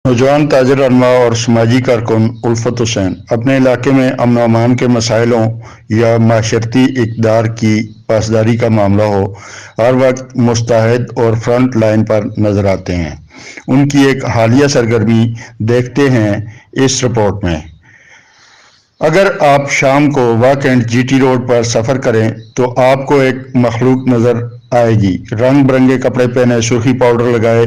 नौजवान ताजिर अनवा और समाजी कारकुन उल्फत हुसैन अपने इलाके में अमन अमान के मसाइलों या माशरती इक़दार की पासदारी का मामला हो, हर वक्त मुस्तैद और फ्रंट लाइन पर नजर आते हैं। उनकी एक हालिया सरगर्मी देखते हैं इस रिपोर्ट में। अगर आप शाम को वाकएंड जीटी रोड पर सफ़र करें तो आपको एक मखलूक नज़र आएगी। रंग बिरंगे कपड़े पहने, सुर्खी पाउडर लगाए,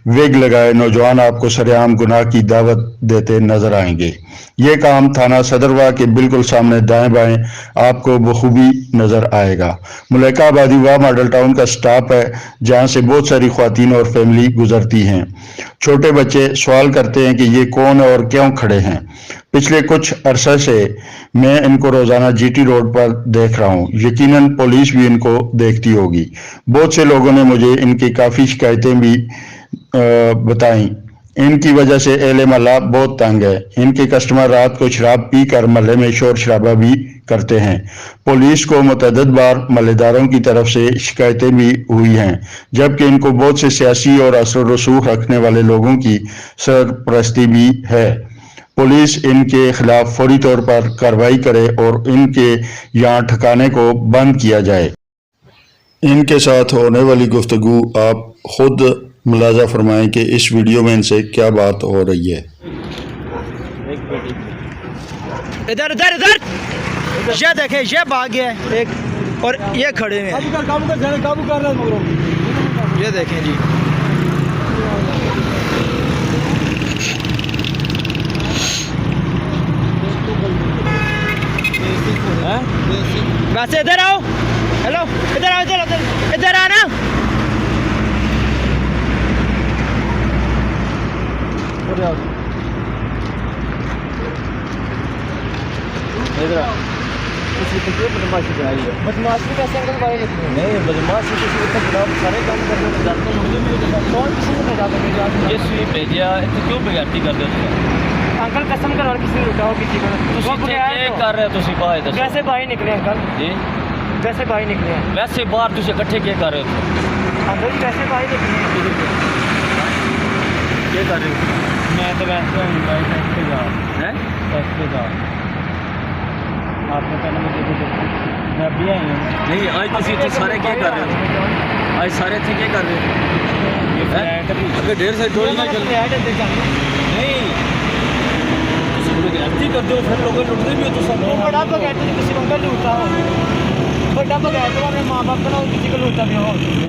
विग लगाए नौजवान आपको सरेआम गुनाह की दावत देते नजर आएंगे। ये काम थाना सदरवा के बिल्कुल सामने दाएं बाएं आपको बखूबी नजर आएगा। मुल्का आबादी व मॉडल टाउन का स्टॉप है, जहां से बहुत सारी ख्वातीन और फैमिली गुजरती हैं। छोटे बच्चे सवाल करते हैं कि ये कौन और क्यों खड़े हैं। पिछले कुछ अरसे से मैं इनको रोजाना जीटी रोड पर देख रहा हूँ। यकीनन पुलिस भी इनको देखती होगी। बहुत से लोगों ने मुझे इनकी काफ़ी शिकायतें भी बताई। इनकी वजह से एहले महल्ला बहुत तंग है। इनके कस्टमर रात को शराब पी कर महल्ले में शोर शराबा भी करते हैं। पुलिस को मुतअद्दिद बार महल्लेदारों की तरफ से शिकायतें भी हुई हैं, जबकि इनको बहुत से सियासी और असर रसूख रखने वाले लोगों की सरपरस्ती भी है। पुलिस इनके खिलाफ फौरी तौर पर कार्रवाई करे और इनके यहाँ ठिकाने को बंद किया जाए। इनके साथ होने वाली गुफ्तगू आप खुद मुलाजा फरमाएं कि इस वीडियो में इनसे क्या बात हो रही है। इधर इधर इधर ये देखें, ये भाग गया एक और ये खड़े हैं। काबू कर रहे हैं। ये देखें जी, वैसे इधर आओ। हेलो, इधर आओ, इधर इधर आना। बदमाशी कराई है। बदमाशी कैसे अंकल भाई? नहीं, बदमाशी किसी के खिलाफ सारे काम करने में जाते हैं। कौन किसी ने भेजा था? ये स्वीप भेजा, तो क्यों बेगाती कर दो अंकल? कसम करो किसी ने लुटाओ किसी को। कर रहे हो बाहर? कैसे बाहर निकले अंकल जी? कैसे बाहर निकले हैं? वैसे बाहर तुझे इकट्ठे क्या कर रहे हो अंकल? कैसे बाहर निकले क्या कर रहे हो? मैं तो वैसे आपने पहले मुझे मैं अभी आई हूँ। नहीं, आज तुम सारे क्या कर रहे हो? आज सारे थे क्या कर रहे हो? अगर ढेर से डोल ना चल नहीं गलती कर दो, फिर लोग लुटते भी हो तो सब बड़ा बगैर तो किसी को लूटता हो। बड़ा बगैर तो अपने माँ बाप का किसी को लूटता भी हो।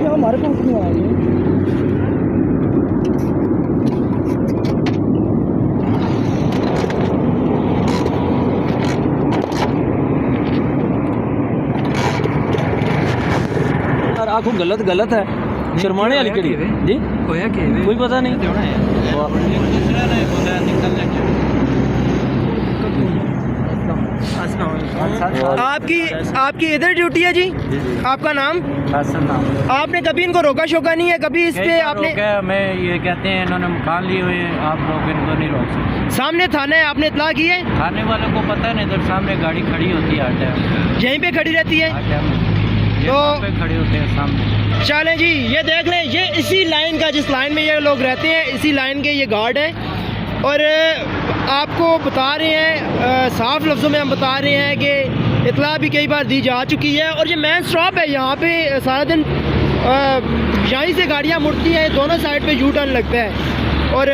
हमारे पास क्यों आए? आखो गलत है। शर्माने वाली कड़ी जी होया कि कोई पता नहीं। आपकी इधर ड्यूटी है जी? आपका नाम? आपने कभी इनको रोका शोका नहीं है कभी इस पे? आपने मैं ये कहते हैं इन्होंने मकान लिए हुए हैं, आप लोग इनको नहीं रोक सकते। सामने थाना है, आपने इतला की है? थाने वालों को पता है, इधर सामने गाड़ी खड़ी होती है हर टाइम। यहीं पे खड़ी रहती है तो खड़े होते हैं सामने। चलें जी, ये देख लें, ये इसी लाइन का, जिस लाइन में ये लोग रहते हैं, इसी लाइन के ये गार्ड हैं। और आपको बता रहे हैं, साफ लफ्ज़ों में हम बता रहे हैं कि इतला भी कई बार दी जा चुकी है। और ये मेन स्टॉप है, यहाँ पे सारा दिन यहीं से गाड़ियाँ मुड़ती हैं, दोनों साइड पे यू टर्न लगता है और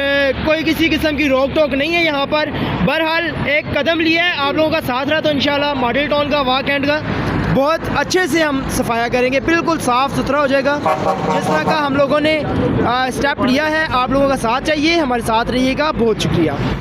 कोई किसी किस्म की रोक टोक नहीं है यहाँ पर। बहरहाल एक कदम लिया है, आप लोगों का साथ रहा तो इंशाल्लाह मॉडल टाउन का वाक एंड का बहुत अच्छे से हम सफाया करेंगे, बिल्कुल साफ़ सुथरा हो जाएगा। जिस तरह का हम लोगों ने स्टेप लिया है, आप लोगों का साथ चाहिए, हमारे साथ रहिएगा। बहुत शुक्रिया।